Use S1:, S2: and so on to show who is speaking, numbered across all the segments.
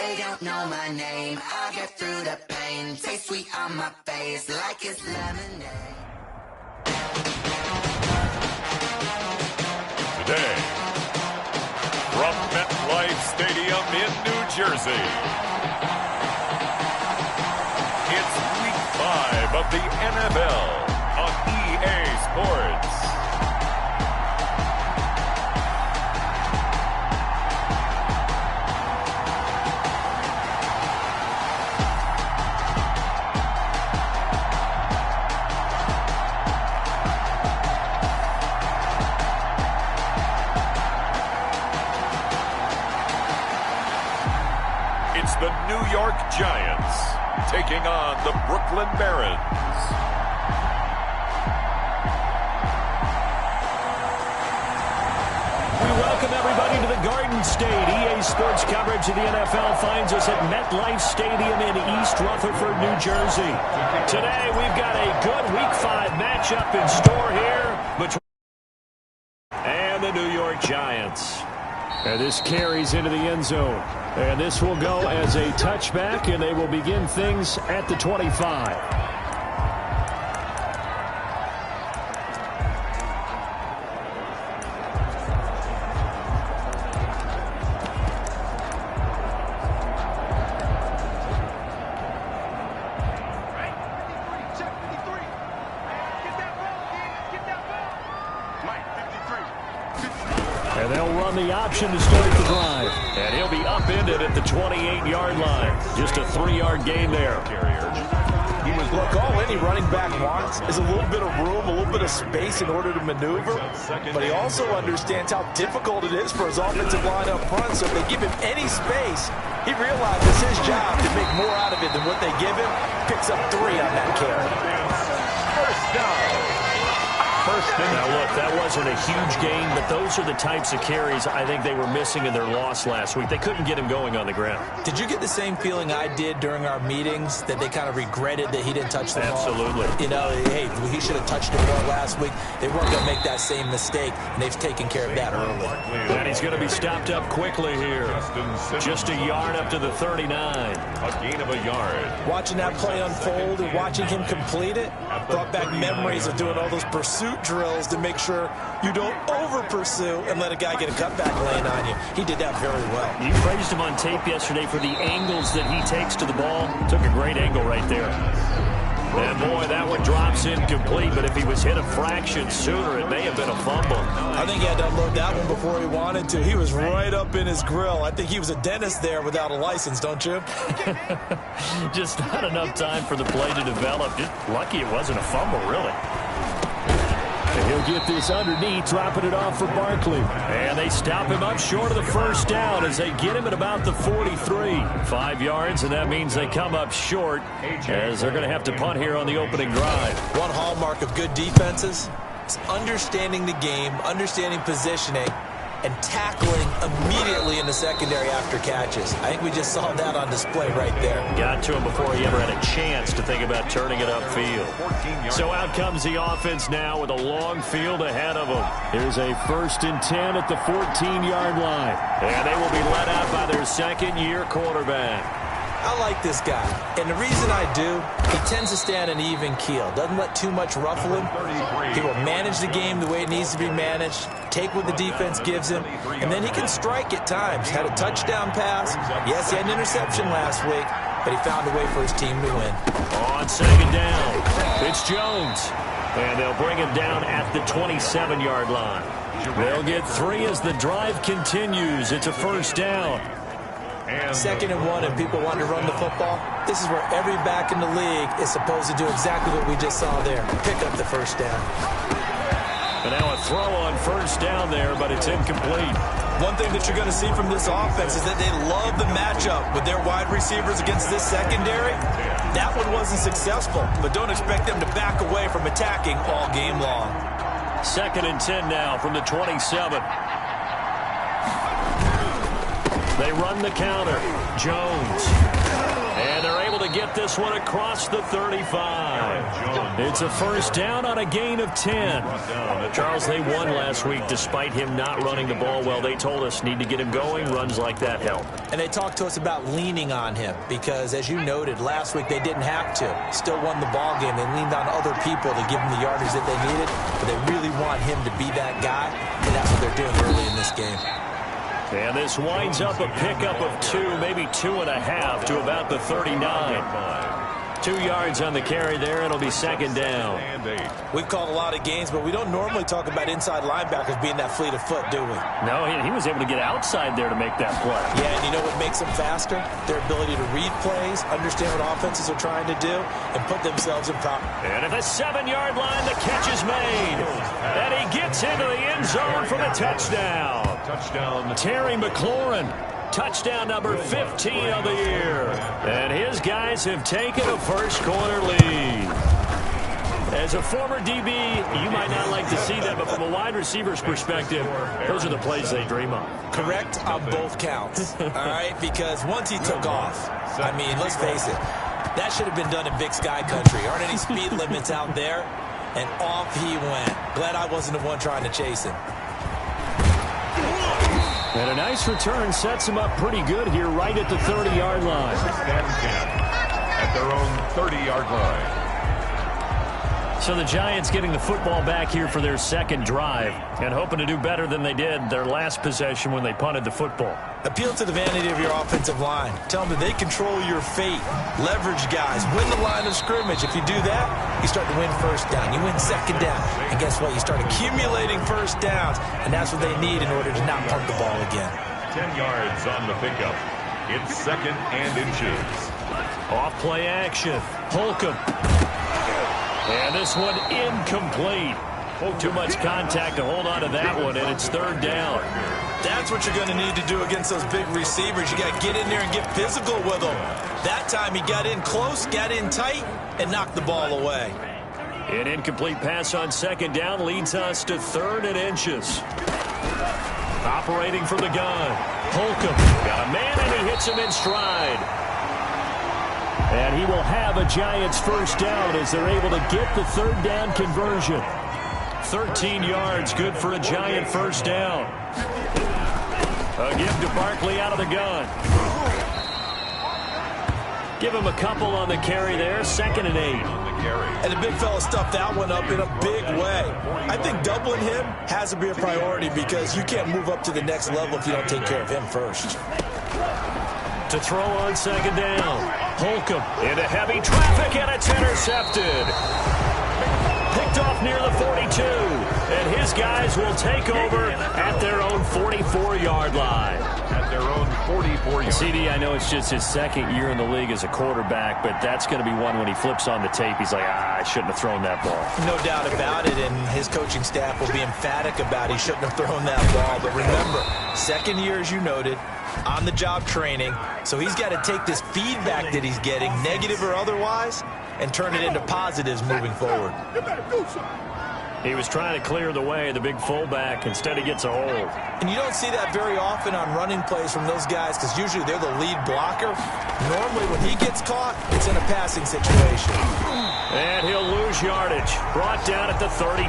S1: They don't know my name. I'll get through the pain. Taste sweet on my face like it's lemonade.
S2: Today, from MetLife Stadium in New Jersey, it's Week 5 of the NFL on EA Sports. The New York Giants taking on the Brooklyn Barons.
S3: We welcome everybody to the Garden State. EA Sports coverage of the NFL finds us at MetLife Stadium in East Rutherford, New Jersey. Today we've got a good Week 5 matchup in store here between and the New York Giants. And this carries into the end zone. And this will go as a touchback, and they will begin things at the 25. And they'll run the option to start the drive. And he'll be upended at the 28-yard line. Just a 3-yard gain there.
S4: Look, all any running back wants is a little bit of room, a little bit of space in order to maneuver. But he also understands how difficult it is for his offensive line up front. So if they give him any space, he realizes his job to make more out of it than what they give him. Picks up 3 on that carry. First down.
S3: Now, look, that wasn't a huge gain, but those are the types of carries I think they were missing in their loss last week. They couldn't get him going on the ground.
S4: Did you get the same feeling I did during our meetings, that they kind of regretted that he didn't touch the ball?
S3: Absolutely.
S4: You know, hey, he should have touched it more last week. They weren't going to make that same mistake, and they've taken care of that early.
S3: And he's going to be stopped up quickly here. Just a yard up to the 39.
S2: A gain of a yard.
S4: Watching that play unfold and watching him complete it brought back memories of doing all those pursuit drills to make sure you don't over-pursue and let a guy get a cutback lane on you. He did that very well.
S3: You praised him on tape yesterday for the angles that he takes to the ball. Took a great angle right there. And, boy, that one drops incomplete, but if he was hit a fraction sooner, it may have been a fumble.
S4: I think he had to unload that one before he wanted to. He was right up in his grill. I think he was a dentist there without a license, don't you?
S3: Just not enough time for the play to develop. Just lucky it wasn't a fumble, really. And he'll get this underneath, dropping it off for Barkley. And they stop him up short of the first down as they get him at about the 43. 5 yards, and that means they come up short as they're going to have to punt here on the opening drive.
S4: One hallmark of good defenses is understanding the game, understanding positioning, and tackling immediately in the secondary after catches. I think we just saw that on display right there.
S3: Got to him before he ever had a chance to think about turning it upfield. So out comes the offense now with a long field ahead of them. Here's a 1st and 10 at the 14-yard line. And they will be let out by their second-year quarterback.
S4: I like this guy, and the reason I do, he tends to stay on an even keel. Doesn't let too much ruffle him. He will manage the game the way it needs to be managed, take what the defense gives him, and then he can strike at times. Had a touchdown pass. Yes, he had an interception last week, but he found a way for his team to win.
S3: On second down, it's Jones, and they'll bring him down at the 27-yard line. They'll get 3 as the drive continues. It's a first down.
S4: 2nd and 1, and people want to run the football. This is where every back in the league is supposed to do exactly what we just saw there. Pick up the first down.
S3: And now a throw on first down there, but it's incomplete.
S4: One thing that you're going to see from this offense is that they love the matchup with their wide receivers against this secondary. That one wasn't successful, but don't expect them to back away from attacking all game long.
S3: 2nd and 10 now from the 27. They run the counter. Jones. And they're able to get this one across the 35. It's a first down on a gain of 10. Charles, they won last week despite him not running the ball well. They told us need to get him going. Runs like that help.
S4: And they talked to us about leaning on him because, as you noted, last week they didn't have to. Still won the ball game. They leaned on other people to give them the yardage that they needed, but they really want him to be that guy, and that's what they're doing early in this game.
S3: And this winds up a pickup of 2, maybe 2.5 to about the 39. 2 yards on the carry there. It'll be second down.
S4: We've called a lot of games, but we don't normally talk about inside linebackers being that fleet of foot, do we?
S3: No, he was able to get outside there to make that play.
S4: Yeah, and you know what makes them faster? Their ability to read plays, understand what offenses are trying to do, and put themselves in proper.
S3: And at the 7-yard line, the catch is made. And he gets into the end zone for the touchdown. Terry McLaurin. Touchdown number 15 of the year. And his guys have taken a first quarter lead. As a former DB, you might not like to see that, but from a wide receiver's perspective, those are the plays they dream of.
S4: Correct on both counts, all right? Because once he took off, I mean, let's face it, that should have been done in Big Sky country. Aren't any speed limits out there? And off he went. Glad I wasn't the one trying to chase him.
S3: And a nice return sets him up pretty good here right at the 30-yard line.
S2: At their own 30-yard line.
S3: So the Giants getting the football back here for their second drive and hoping to do better than they did their last possession when they punted the football.
S4: Appeal to the vanity of your offensive line. Tell them that they control your fate. Leverage guys. Win the line of scrimmage. If you do that, you start to win first down. You win second down. And guess what? You start accumulating first downs. And that's what they need in order to not punt the ball again.
S2: 10 yards on the pickup. It's second and inches.
S3: Off play action. Holcomb. And this one incomplete. Too much contact to hold on to that one, and it's third down.
S4: That's what you're going to need to do against those big receivers. You got to get in there and get physical with them. That time he got in close, got in tight, and knocked the ball away.
S3: An incomplete pass on second down leads us to third and inches. Operating from the gun. Holcomb got a man, and he hits him in stride. And he will have a Giants first down as they're able to get the third down conversion. 13 yards, good for a Giant first down. A give to Barkley out of the gun. Give him a couple on the carry there, 2nd and 8.
S4: And the big fella stuffed that one up in a big way. I think doubling him has to be a priority because you can't move up to the next level if you don't take care of him first.
S3: To throw on second down. Holcomb into heavy traffic, and it's intercepted. Picked off near the 42. And his guys will take over at their own 44-yard line.
S2: At their own 44-yard.
S3: CD, I know it's just his second year in the league as a quarterback, but that's going to be one when he flips on the tape. He's like, I shouldn't have thrown that ball.
S4: No doubt about it, and his coaching staff will be emphatic about he shouldn't have thrown that ball. But remember, second year, as you noted, on-the-job training, so he's got to take this feedback that he's getting, negative or otherwise, and turn it into positives moving forward.
S3: He was trying to clear the way, the big fullback. Instead, he gets a hold.
S4: And you don't see that very often on running plays from those guys because usually they're the lead blocker. Normally, when he gets caught, it's in a passing situation.
S3: And he'll lose yardage. Brought down at the 32.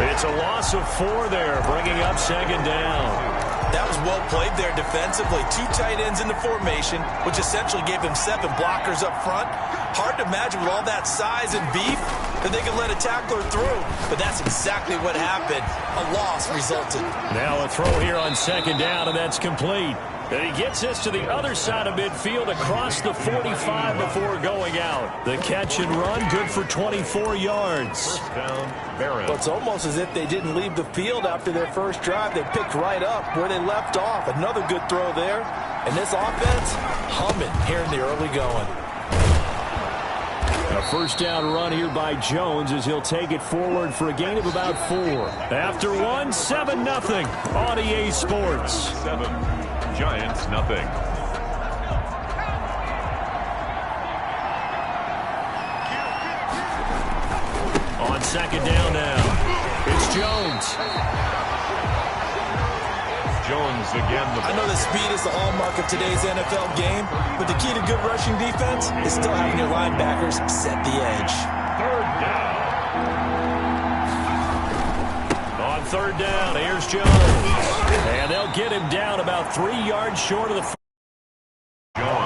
S3: It's a loss of 4 there, bringing up second down.
S4: That was well played there defensively. 2 tight ends in the formation, which essentially gave him 7 blockers up front. Hard to imagine with all that size and beef that they could let a tackler through. But that's exactly what happened. A loss resulted.
S3: Now a throw here on second down, and that's complete. And he gets this to the other side of midfield across the 45 before going out. The catch and run, good for 24 yards.
S4: Well, it's almost as if they didn't leave the field after their first drive. They picked right up where they left off. Another good throw there. And this offense, humming here in the early going.
S3: A first down run here by Jones as he'll take it forward for a gain of about 4. After 1, 7-0 on EA Sports.
S2: 7, Giants nothing.
S3: On second down now, it's Jones.
S2: Jones again.
S4: I know that speed is the hallmark of today's NFL game, but the key to good rushing defense is still having your linebackers set the edge.
S2: Third down.
S3: On third down, here's Jones. And they'll get him down about 3 yards short of the.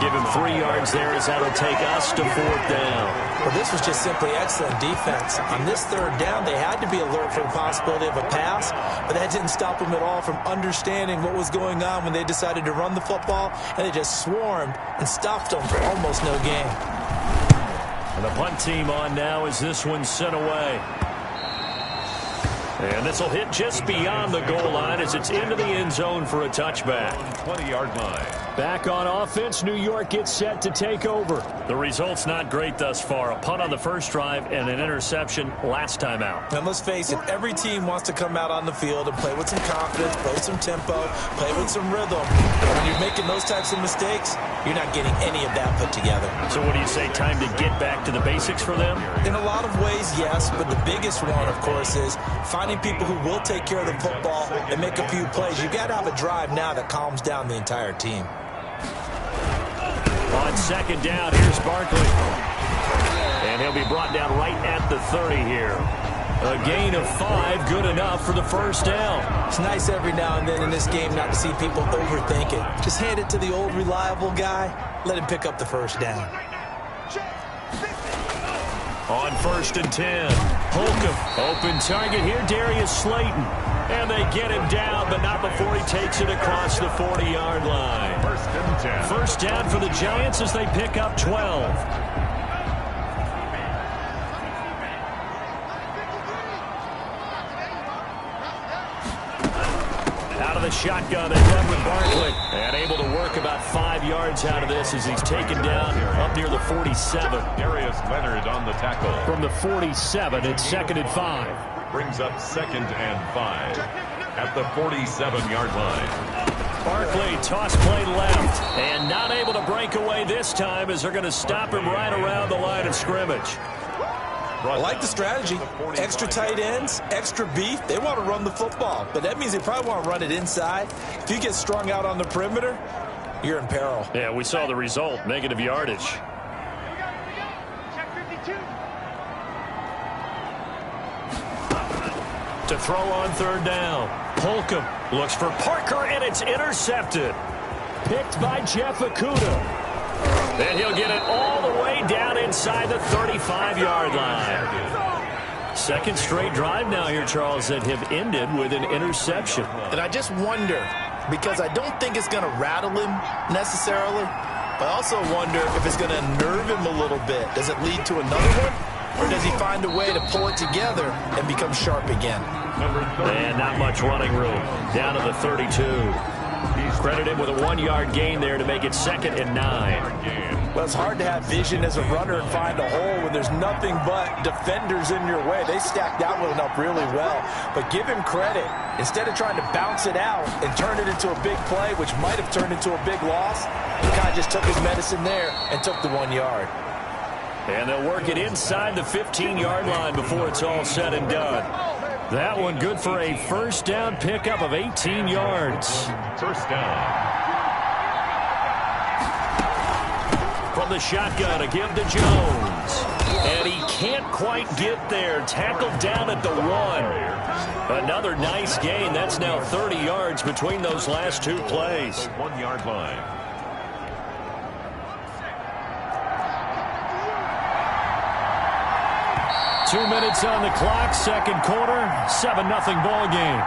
S3: Give him 3 yards there as that'll take us to fourth down.
S4: Well, this was just simply excellent defense. On this third down, they had to be alert for the possibility of a pass, but that didn't stop them at all from understanding what was going on when they decided to run the football, and they just swarmed and stopped them for almost no gain.
S3: And the punt team on now as this one's sent away. And this will hit just beyond the goal line as it's into the end zone for a touchback.
S2: 20-yard line.
S3: Back on offense, New York gets set to take over. The result's not great thus far. A punt on the first drive and an interception last time out.
S4: And let's face it, every team wants to come out on the field and play with some confidence, play with some tempo, play with some rhythm. But when you're making those types of mistakes, you're not getting any of that put together.
S3: So what do you say, time to get back to the basics for them?
S4: In a lot of ways, yes, but the biggest one, of course, is finding people who will take care of the football and make a few plays. You got to have a drive now that calms down the entire team.
S3: On second down, here's Barkley. And he'll be brought down right at the 30 here. A gain of 5, good enough for the first down.
S4: It's nice every now and then in this game not to see people overthink it. Just hand it to the old reliable guy. Let him pick up the first down.
S3: On first and 10, Holcomb. Open target here, Darius Slayton. And they get him down, but not before he takes it across the 40-yard line.
S2: First and 10.
S3: First down for the Giants as they pick up 12. Out of the shotgun, they run with Barkley. And able to work about 5 yards out of this as he's taken down up near the 47.
S2: Darius Leonard on the tackle.
S3: From the 47, it's second and 5.
S2: Brings up second and 5 at the 47-yard line.
S3: Barkley, toss play left, and not able to break away this time as they're going to stop him right around the line of scrimmage.
S4: I like the strategy. Extra tight ends, extra beef. They want to run the football, but that means they probably want to run it inside. If you get strung out on the perimeter, you're in peril.
S3: Yeah, we saw the result, negative yardage. To throw on third down. Holcomb looks for Parker, and it's intercepted. Picked by Jeff Okudah. And he'll get it all the way down inside the 35-yard line. Second straight drive now here, Charles, that have ended with an interception.
S4: And I just wonder, because I don't think it's going to rattle him necessarily, but I also wonder if it's going to nerve him a little bit. Does it lead to another one? Or does he find a way to pull it together and become sharp again?
S3: And not much running room. Down to the 32. He's credited with a 1-yard gain there to make it second and 9.
S4: Well, it's hard to have vision as a runner and find a hole when there's nothing but defenders in your way. They stacked that one up really well. But give him credit. Instead of trying to bounce it out and turn it into a big play, which might have turned into a big loss, he kind of just took his medicine there and took the 1 yard.
S3: And they'll work it inside the 15-yard line before it's all said and done. That one good for a first down pickup of 18 yards.
S2: First down.
S3: From the shotgun, a give to Jones. And he can't quite get there. Tackled down at the 1. Another nice gain. That's now 30 yards between those last 2 plays.
S2: The 1-yard line.
S3: Two minutes on the clock, second quarter, 7-0 ball game.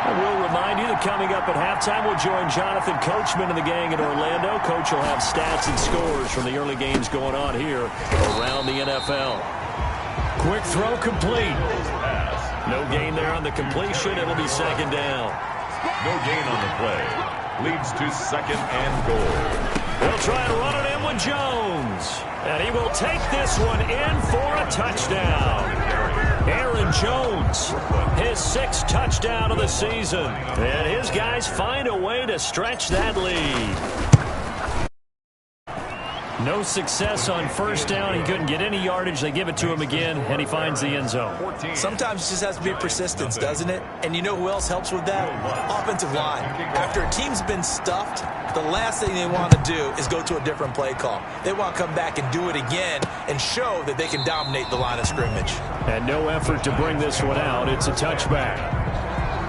S3: And we'll remind you that coming up at halftime, we'll join Jonathan Coachman and the gang in Orlando. Coach will have stats and scores from the early games going on here around the NFL. Quick throw complete. No gain there on the completion. It'll be second down.
S2: No gain on the play. Leads to second and goal.
S3: They'll try to run it in with Jones. And he will take this one in for a touchdown. Aaron Jones, his 6th touchdown of the season. And his guys find a way to stretch that lead. No success on first down. He couldn't get any yardage. They give it to him again, and he finds the end zone.
S4: Sometimes it just has to be persistence, doesn't it? And you know who else helps with that? Offensive line. After a team's been stuffed, the last thing they want to do is go to a different play call. They want to come back and do it again and show that they can dominate the line of scrimmage.
S3: And no effort to bring this one out. It's a touchback.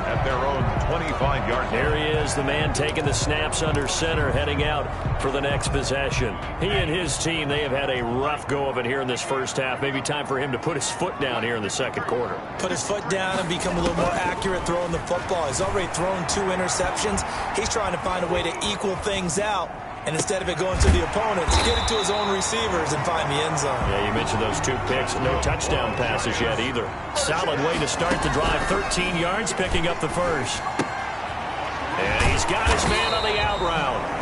S2: At their own 25-yard.
S3: There he is, the man taking the snaps under center, heading out for the next possession. He and his team, they have had a rough go of it here in this first half. Maybe time for him to put his foot down here in the second quarter.
S4: Put his foot down and become a little more accurate throwing the football. He's already thrown 2 interceptions. He's trying to find a way to equal things out. And instead of it going to the opponents, get it to his own receivers and find the end zone.
S3: Yeah, you mentioned those 2 picks. No touchdown passes yet either. Solid way to start the drive. 13 yards, picking up the first. And he's got his man on the out route.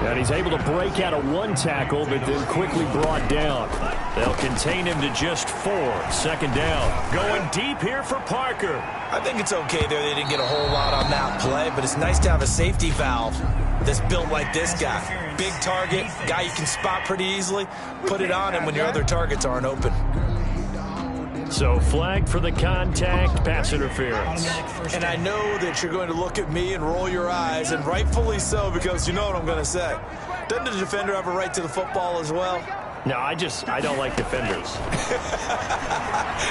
S3: And he's able to break out of 1 tackle, but then quickly brought down. They'll contain him to just 4. Second down. Going deep here for Parker.
S4: I think it's okay there. They didn't get a whole lot on that play, but it's nice to have a safety valve that's built like this guy. Big target, guy you can spot pretty easily. Put it on him when your other targets aren't open.
S3: So flag for the contact, pass interference.
S4: And I know that you're going to look at me and roll your eyes, and rightfully so, because you know what I'm going to say. Doesn't the defender have a right to the football as well?
S3: No, I don't like defenders.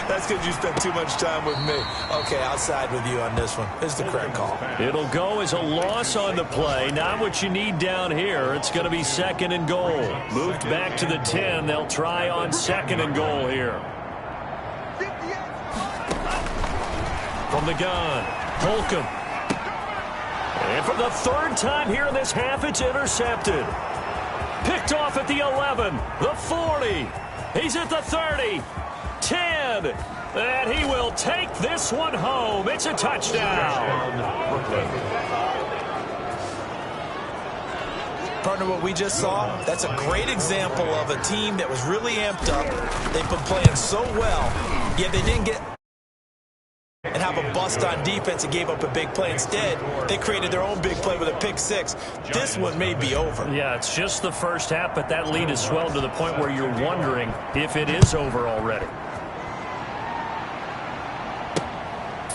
S4: That's because you spent too much time with me. Okay, I'll side with you on this one. This is the correct call.
S3: It'll go as a loss on the play. Not what you need down here. It's going to be 2nd and goal. Moved back to the 10. They'll try on 2nd and goal here. From the gun, Holcomb. And for the 3rd time here in this half, it's intercepted. Picked off at the 11, the 40. He's at the 30, 10. And he will take this one home. It's a touchdown.
S4: Partner, what we just saw, that's a great example of a team that was really amped up. They've been playing so well, yet they didn't get and have a bust on defense and gave up a big play. Instead, they created their own big play with a pick 6. This one may be over.
S3: Yeah, it's just the first half, but that lead has swelled to the point where you're wondering if it is over already.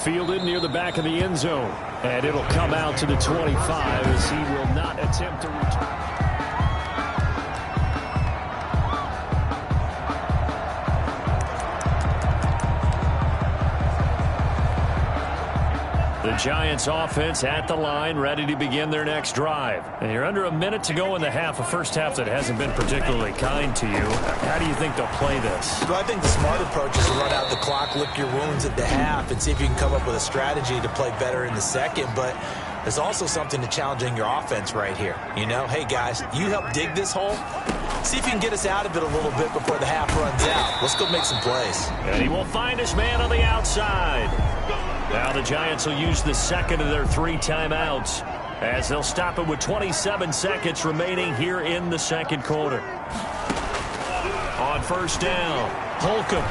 S3: Fielded near the back of the end zone, and it'll come out to the 25 as he will not attempt to return. The Giants offense at the line, ready to begin their next drive. And you're under a minute to go in the half, a first half that hasn't been particularly kind to you. How do you think they'll play this?
S4: Well, I think the smart approach is to run out the clock, lick your wounds at the half, and see if you can come up with a strategy to play better in the second. But there's also something to challenging your offense right here. You know, hey, guys, you help dig this hole. See if you can get us out of it a little bit before the half runs out. Let's go make some plays.
S3: And he will find his man on the outside. Now the Giants will use the 2nd of their 3 timeouts as they'll stop it with 27 seconds remaining here in the second quarter. On first down, Holcomb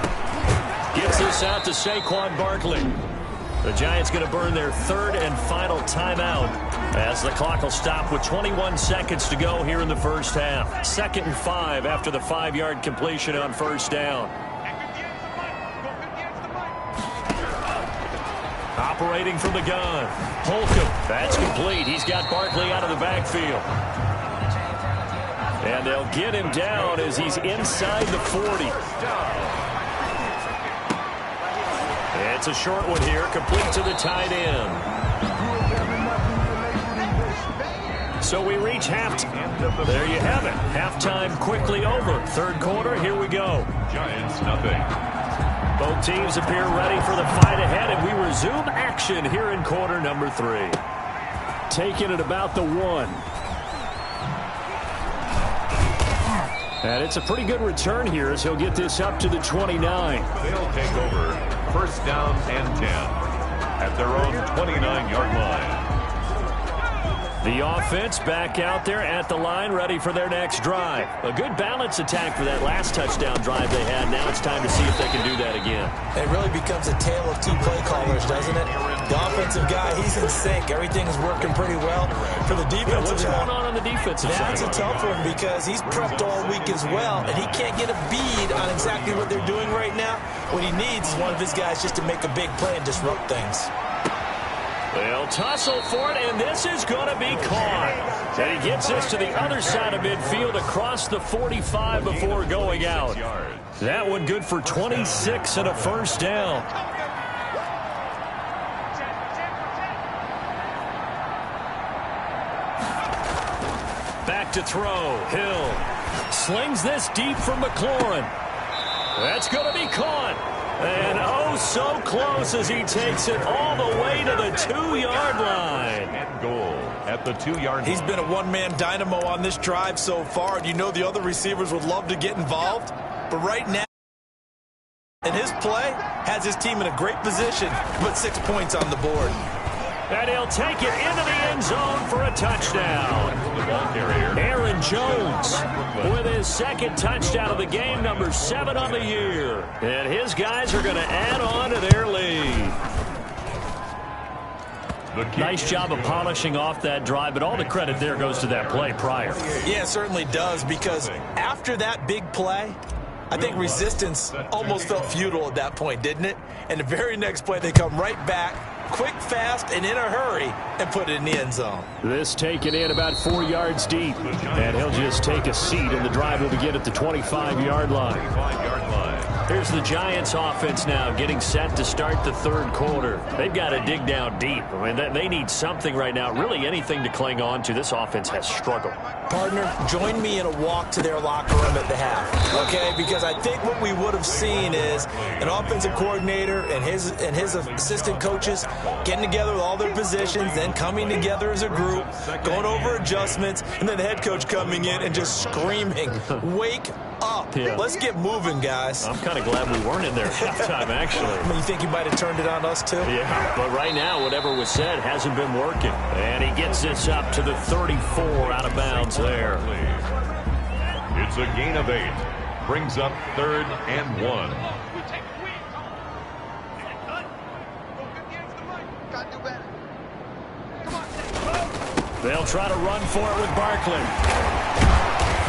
S3: gets this out to Saquon Barkley. The Giants going to burn their 3rd and final timeout as the clock will stop with 21 seconds to go here in the first half. 2nd and 5 after the 5-yard completion on first down. Operating from the gun, Holcomb. That's complete. He's got Barkley out of the backfield. And they'll get him down as he's inside the 40. It's a short one here, complete to the tight end. So we reach halftime. There you have it. Halftime quickly over. 3rd quarter, here we go.
S2: Giants, nothing.
S3: Both teams appear ready for the fight ahead, and we resume action here in quarter number 3. Taking it about the 1. And it's a pretty good return here as he'll get this up to the 29.
S2: They'll take over 1st down and 10 at their own 29-yard line.
S3: The offense back out there at the line, ready for their next drive. A good balance attack for that last touchdown drive they had. Now it's time to see if they can do that again.
S4: It really becomes a tale of two play callers, doesn't it? The offensive guy, he's in sync. Everything is working pretty well. For the defensive
S3: what's going on the defensive side?
S4: That's a tough one because he's prepped all week as well, and he can't get a bead on exactly what they're doing right now. What he needs is one of his guys just to make a big play and disrupt things.
S3: They'll tussle for it, and this is going to be caught. And he gets this to the other side of midfield across the 45 before going out. That one good for 26 and a first down. Back to throw. Hill slings this deep from McLaurin. That's going to be caught. And oh, so close as he takes it all the way to the 2-yard line.
S2: And goal at the 2-yard line.
S4: He's been a one-man dynamo on this drive so far, and you know the other receivers would love to get involved. But right now, and his play has his team in a great position to put 6 points on the board.
S3: And he'll take it into the end zone for a touchdown. Aaron Jones with his second touchdown of the game, number 7 on the year. And his guys are going to add on to their lead. Nice job of polishing off that drive, but all the credit there goes to that play prior.
S4: Yeah, it certainly does, because after that big play, I think resistance almost felt futile at that point, didn't it? And the very next play, they come right back, quick, fast, and in a hurry, and put it in the end zone.
S3: This taken in about 4 yards deep. And he'll just take a seat, and the drive will begin at the 25-yard line. Here's the Giants offense now getting set to start the third quarter. They've got to dig down deep. I mean, they need something right now, really anything to cling on to. This offense has struggled.
S4: Partner, join me in a walk to their locker room at the half, okay? Because I think what we would have seen is an offensive coordinator and his assistant coaches getting together with all their positions, then coming together as a group, going over adjustments, and then the head coach coming in and just screaming, wake up.
S3: Yeah.
S4: Let's get moving, guys.
S3: I'm kind of glad we weren't in there at halftime, actually.
S4: I mean, you think you might have turned it on us, too?
S3: Yeah, but right now, whatever was said hasn't been working. And he gets this up to the 34 out of bounds there.
S2: It's a gain of 8. Brings up 3rd and 1.
S3: They'll try to run for it with Barkley.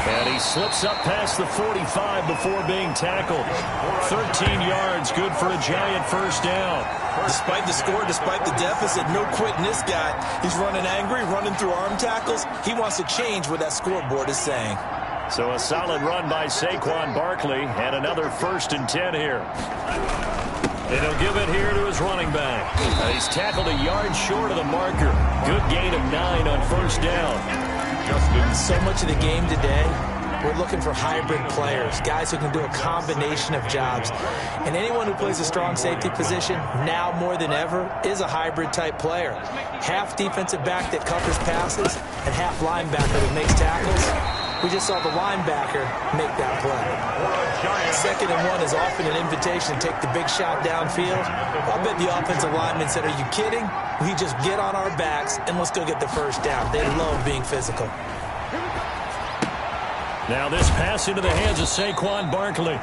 S3: And he slips up past the 45 before being tackled. 13 yards, good for a Giant first down.
S4: Despite the score, despite the deficit, no quitting this guy. He's running angry, running through arm tackles. He wants to change what that scoreboard is saying.
S3: So a solid run by Saquon Barkley, and another 1st and 10 here. And he'll give it here to his running back. He's tackled a yard short of the marker. Good gain of 9 on first down.
S4: So much of the game today, we're looking for hybrid players, guys who can do a combination of jobs. And anyone who plays a strong safety position, now more than ever, is a hybrid type player. Half defensive back that covers passes and half linebacker that makes tackles. We just saw the linebacker make that play. 2nd and 1 is often an invitation to take the big shot downfield. I bet the offensive lineman said, are you kidding? We just get on our backs and let's go get the first down. They love being physical.
S3: Now this pass into the hands of Saquon Barkley.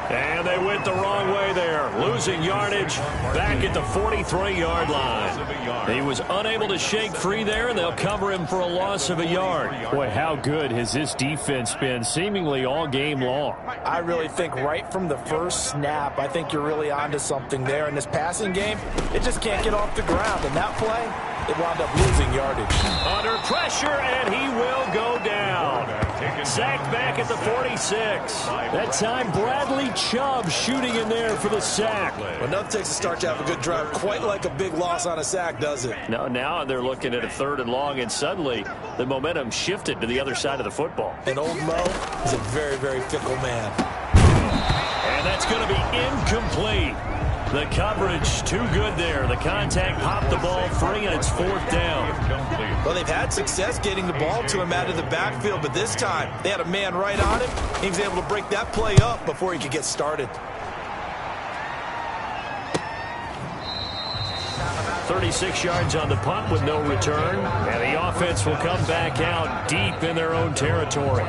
S3: And they went the wrong way there, losing yardage back at the 43-yard line. He was unable to shake free there, and they'll cover him for a loss of a yard. Boy, how good has this defense been seemingly all game long?
S4: I really think right from the first snap, I think you're really onto something there. In this passing game, it just can't get off the ground. And that play, it wound up losing yardage.
S3: Under pressure, and he will go down. Sacked back at the 46. That time, Bradley Chubb shooting in there for the sack.
S4: Well, nothing takes a start to have a good drive quite like a big loss on a sack, does it?
S3: No, now they're looking at a 3rd and long, and suddenly the momentum shifted to the other side of the football.
S4: And old Mo is a very, very fickle man.
S3: And that's going to be incomplete. The coverage too good there. The contact popped the ball free, and it's 4th down.
S4: Well, they've had success getting the ball to him out of the backfield, but this time they had a man right on him. He was able to break that play up before he could get started.
S3: 36 yards on the punt with no return. And the offense will come back out deep in their own territory.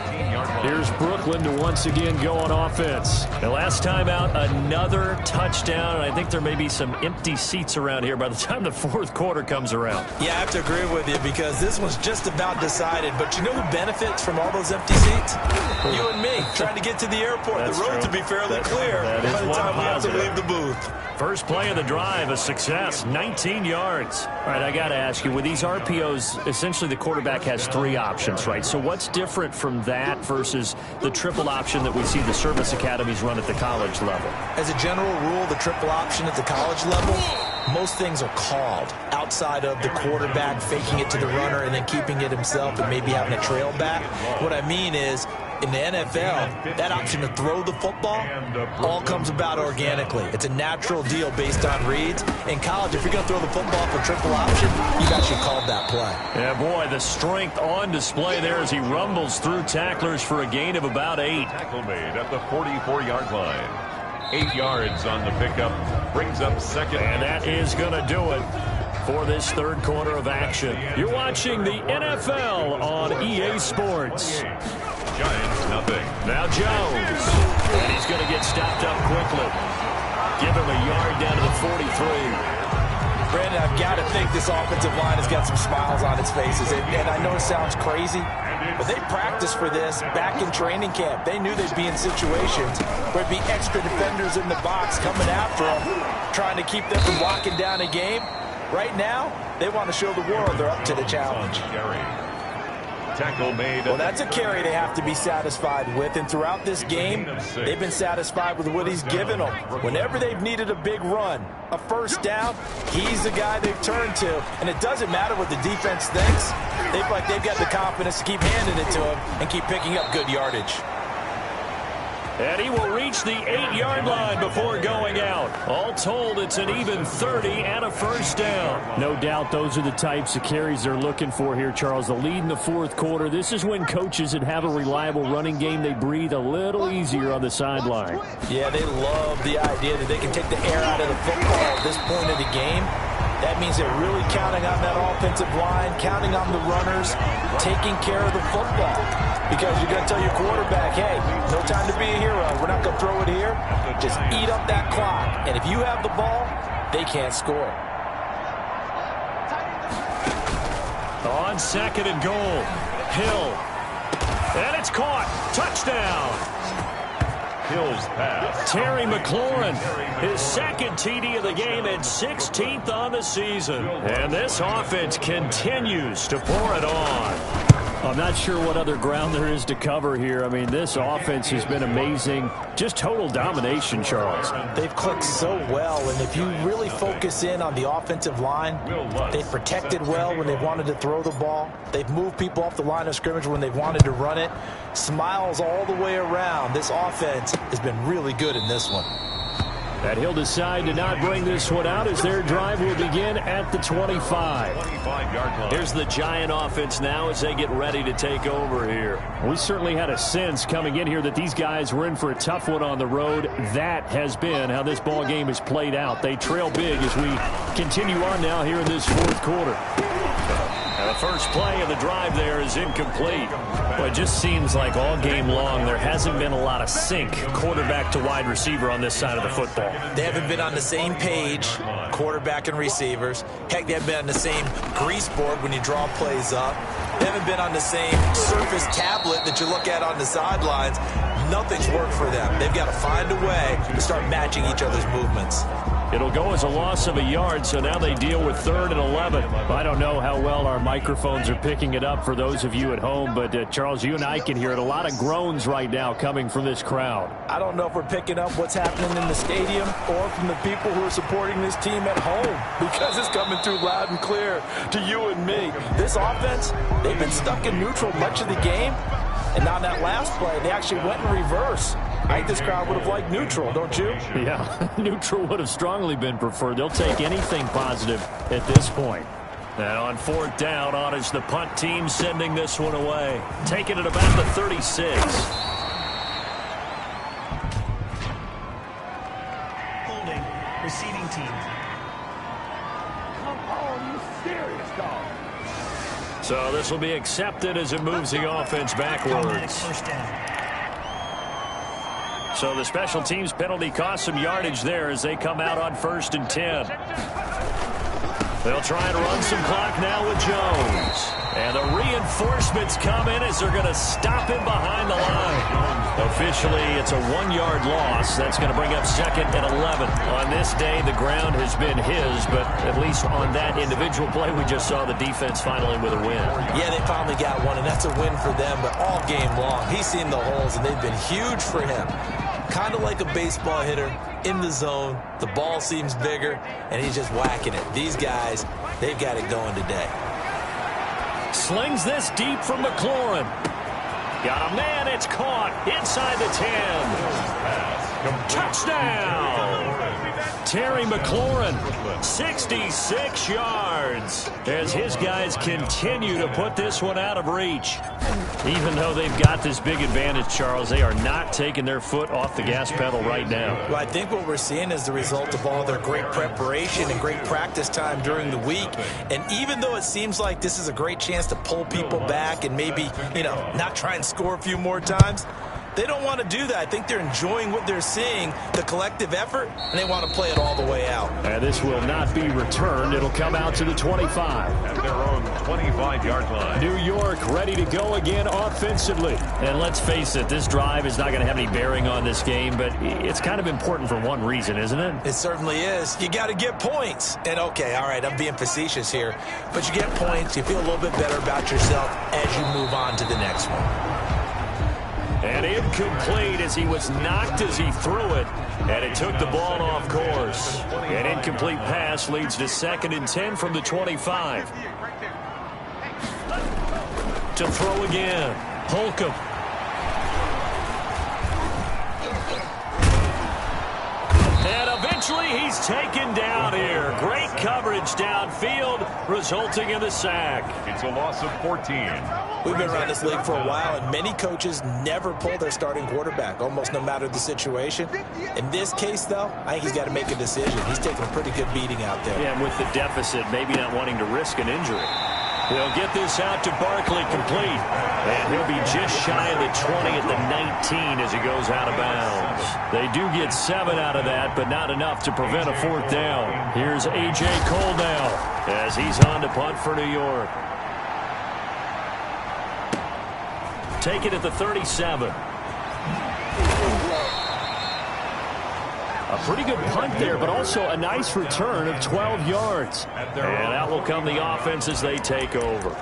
S3: Here's Brooklyn to once again go on offense. The last time out, another touchdown. And I think there may be some empty seats around here by the time the fourth quarter comes around.
S4: Yeah, I have to agree with you because this one's just about decided. But you know who benefits from all those empty seats? You and me, trying to get to the airport.
S3: That's
S4: the road
S3: true.
S4: to be fairly clear by the time we have to leave the booth.
S3: First play of the drive, a success, 19 yards. All right, I got to ask you, with these RPOs, essentially the quarterback has three options, right? So what's different from that versus the triple option that we see the service academies run at the college level?
S4: As a general rule, the triple option at the college level, most things are called outside of the quarterback faking it to the runner and then keeping it himself and maybe having a trail back. What I mean is, in the NFL, that option to throw the football all comes about organically. It's a natural deal based on reads. In college, if you're going to throw the football for triple option, you've actually called that play.
S3: Yeah, boy, the strength on display there as he rumbles through tacklers for a gain of about 8.
S2: Tackle made at the 44-yard line. 8 yards on the pickup. Brings up second.
S3: And that is going to do it for this third quarter of action. You're watching the NFL on EA Sports.
S2: Giants, nothing.
S3: Now Jones. And he's going to get stopped up quickly. Give him a yard down to the 43.
S4: Brandon, I've got to think this offensive line has got some smiles on its faces. And I know it sounds crazy, but they practiced for this back in training camp. They knew they'd be in situations where there'd be extra defenders in the box coming after them, trying to keep them from locking down a game. Right now, they want to show the world they're up to the challenge.
S2: Tackle made.
S4: Well, that's a carry they have to be satisfied with. And throughout this game, they've been satisfied with what he's given them. Whenever they've needed a big run, a first down, he's the guy they've turned to. And it doesn't matter what the defense thinks. They've got the confidence to keep handing it to him and keep picking up good yardage.
S3: And he will reach the 8-yard line before going out. All told, it's an even 30 and a first down. No doubt those are the types of carries they're looking for here, Charles. The lead in the fourth quarter. This is when coaches that have a reliable running game, they breathe a little easier on the sideline.
S4: Yeah, they love the idea that they can take the air out of the football at this point of the game. That means they're really counting on that offensive line, counting on the runners, taking care of the football. Because you're going to tell your quarterback, hey, no time to be a hero. We're not going to throw it here. Just eat up that clock. And if you have the ball, they can't score.
S3: On second and goal, Hill. And it's caught. Touchdown.
S2: Hill's pass.
S3: Terry McLaurin, his second TD of the game and 16th on the season. And this offense continues to pour it on. I'm not sure what other ground there is to cover here. I mean, this offense has been amazing. Just total domination, Charles.
S4: They've clicked so well, and if you really focus in on the offensive line, they've protected well when they've wanted to throw the ball. They've moved people off the line of scrimmage when they've wanted to run it. Smiles all the way around. This offense has been really good in this one.
S3: And he'll decide to not bring this one out as their drive will begin at the 25.
S2: 25-yard line.
S3: Here's the Giant offense now as they get ready to take over here. We certainly had a sense coming in here that these guys were in for a tough one on the road. That has been how this ball game has played out. They trail big as we continue on now here in this fourth quarter. And the first play of the drive there is incomplete. Well, it just seems like all game long there hasn't been a lot of sync quarterback to wide receiver on this side of the football.
S4: They haven't been on the same page, quarterback and receivers. Heck, they haven't been on the same grease board when you draw plays up. They haven't been on the same Surface tablet that you look at on the sidelines. Nothing's worked for them. They've got to find a way to start matching each other's movements.
S3: It'll go as a loss of a yard, so now they deal with 3rd and 11. I don't know how well our microphones are picking it up for those of you at home, but Charles, you and I can hear it. A lot of groans right now coming from this crowd.
S4: I don't know if we're picking up what's happening in the stadium or from the people who are supporting this team at home, because it's coming through loud and clear to you and me. This offense, they've been stuck in neutral much of the game, and on that last play, they actually went in reverse. I think this crowd would have liked neutral, don't you?
S3: Yeah, neutral would have strongly been preferred. They'll take anything positive at this point. And on 4th down, on is the punt team sending this one away. Taking it about the 36.
S5: Holding, receiving team.
S3: So this will be accepted as it moves the offense backwards. So the special teams penalty cost some yardage there as they come out on 1st and 10. They'll try and run some clock now with Jones. And the reinforcements come in as they're going to stop him behind the line. Officially, it's a 1-yard loss. That's going to bring up 2nd and 11. On this day, the ground has been his, but at least on that individual play, we just saw the defense finally with a win.
S4: Yeah, they finally got one, and that's a win for them, but all game long, he's seen the holes, and they've been huge for him. Kind of like a baseball hitter in the zone. The ball seems bigger, and he's just whacking it. These guys, they've got it going today.
S3: Slings this deep from McLaurin. Got a man, it's caught inside the 10. Touchdown! Terry McLaurin, 66 yards, as his guys continue to put this one out of reach. Even though they've got this big advantage, Charles, they are not taking their foot off the gas pedal right now.
S4: Well, I think what we're seeing is the result of all their great preparation and great practice time during the week. And even though it seems like this is a great chance to pull people back and maybe, not try and score a few more times, they don't want to do that. I think they're enjoying what they're seeing, the collective effort, and they want to play it all the way out.
S3: And this will not be returned. It'll come out to the 25.
S2: At their own 25-yard line.
S3: New York ready to go again offensively. And let's face it, this drive is not going to have any bearing on this game, but it's kind of important for one reason, isn't it?
S4: It certainly is. You got to get points. And, okay, all right, I'm being facetious here, but you get points, you feel a little bit better about yourself as you move on to the next one.
S3: And incomplete as he was knocked as he threw it. And it took the ball off course. An incomplete pass leads to 2nd and 10 from the 25. To throw again. Holcomb. And eventually he's taken down here. Great coverage downfield, resulting in the sack.
S2: It's a loss of 14.
S4: We've been around this league for a while, and many coaches never pull their starting quarterback, almost no matter the situation. In this case, though, I think he's got to make a decision. He's taking a pretty good beating out there.
S3: Yeah, and with the deficit, maybe not wanting to risk an injury. He'll get this out to Barkley complete. And he'll be just shy of the 20 at the 19 as he goes out of bounds. They do get 7 out of that, but not enough to prevent a 4th down. Here's A.J. Cole now as he's on to punt for New York. Take it at the 37. A pretty good punt there, but also a nice return of 12 yards. And out will come the offense as they take over.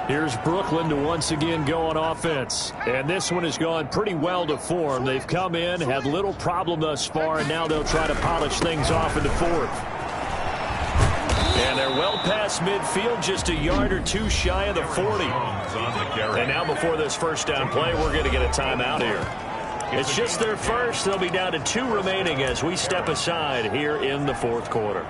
S3: Here's Brooklyn to once again go on offense. And this one has gone pretty well to form. They've come in, had little problem thus far, and now they'll try to polish things off in the 4th. And they're well past midfield, just a yard or two shy of the 40. And now before this first down play, we're going to get a timeout here. It's just their first. They'll be down to 2 remaining as we step aside here in the 4th quarter.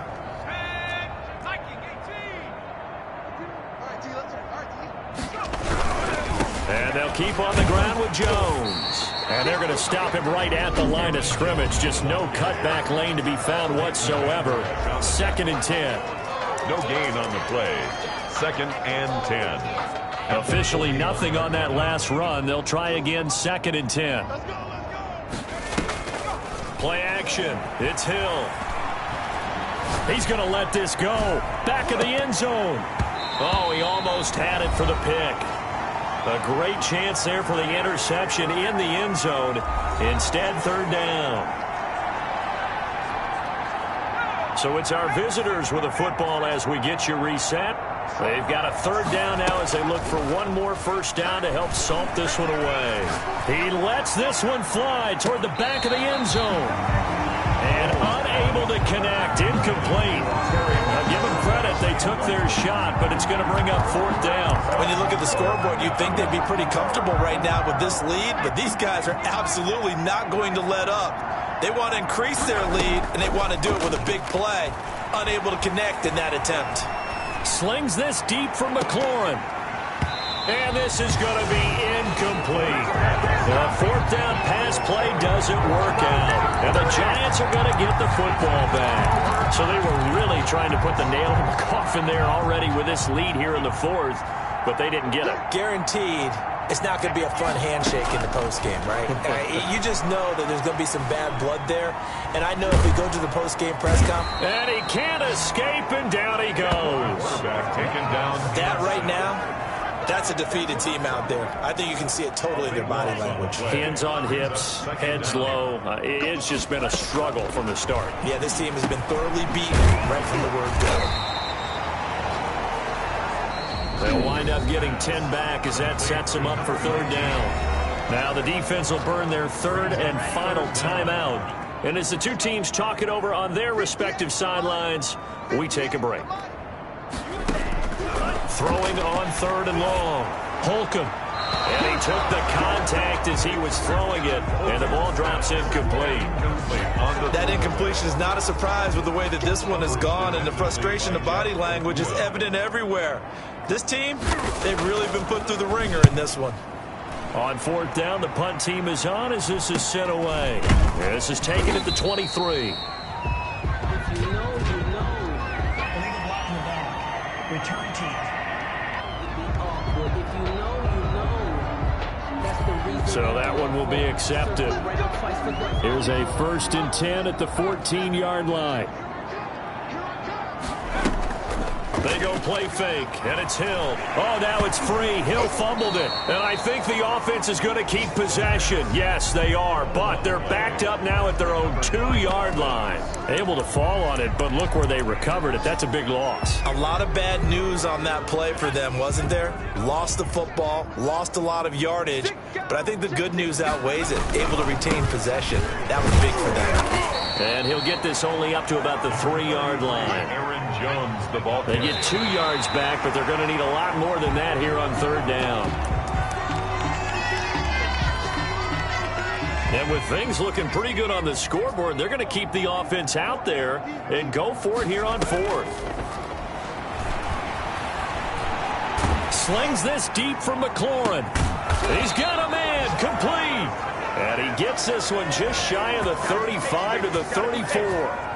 S3: And they'll keep on the ground with Jones. And they're going to stop him right at the line of scrimmage. Just no cutback lane to be found whatsoever. 2nd and 10.
S2: No gain on the play. 2nd and 10.
S3: Officially nothing on that last run. They'll try again 2nd and 10. Play action. It's Hill. He's going to let this go. Back of the end zone. Oh, he almost had it for the pick. A great chance there for the interception in the end zone. Instead, 3rd down. So it's our visitors with the football as we get you reset. They've got a 3rd down now as they look for one more first down to help salt this one away. He lets this one fly toward the back of the end zone. And unable to connect. Incomplete. Now give them credit. They took their shot, but it's going to bring up 4th down.
S4: When you look at the scoreboard, you'd think they'd be pretty comfortable right now with this lead, but these guys are absolutely not going to let up. They want to increase their lead, and they want to do it with a big play. Unable to connect in that attempt.
S3: Slings this deep from McLaurin. And this is going to be incomplete. The fourth down pass play doesn't work out. And the Giants are going to get the football back. So they were really trying to put the nail in the coffin there already with this lead here in the fourth, but they didn't get it.
S4: Guaranteed it's not going to be a fun handshake in the postgame, right? You just know that there's going to be some bad blood there. And I know if we go to the postgame press conference.
S3: And he can't escape, and down he goes.
S2: Taken down.
S4: That right now, that's a defeated team out there. I think you can see it totally in their body language.
S3: Hands on hips, heads low. It's just been a struggle from the start.
S4: Yeah, this team has been thoroughly beaten right from the word go.
S3: They'll wind up getting 10 back as that sets them up for third down. Now the defense will burn their third and final timeout. And as the two teams talk it over on their respective sidelines, we take a break. Throwing on third and long. Holcomb. And he took the contact as he was throwing it, and the ball drops incomplete.
S4: That incompletion is not a surprise with the way that this one has gone, and the frustration of body language is evident everywhere. This team, they've really been put through the ringer in this one.
S3: On fourth down, the punt team is on as this is sent away. This is taken at the 23.
S5: If you know, you know. Illegal block in the back. Return team. If you know, you know. That's the reason.
S3: So that one will be accepted. Here's a 1st and 10 at the 14-yard line. They go play fake, and it's Hill. Oh, now it's free. Hill fumbled it. And I think the offense is going to keep possession. Yes, they are, but they're backed up now at their own 2-yard line. Able to fall on it, but look where they recovered it. That's a big loss.
S4: A lot of bad news on that play for them, wasn't there? Lost the football, lost a lot of yardage, but I think the good news outweighs it. Able to retain possession. That was big for them.
S3: And he'll get this only up to about the 3-yard line.
S2: Aaron Jones, the ball.
S3: They get 2 yards back, but they're going to need a lot more than that here on third down. And with things looking pretty good on the scoreboard, they're going to keep the offense out there and go for it here on fourth. Slings this deep from McLaurin. He's got a man, complete. And he gets this one just shy of the 35 to the 34.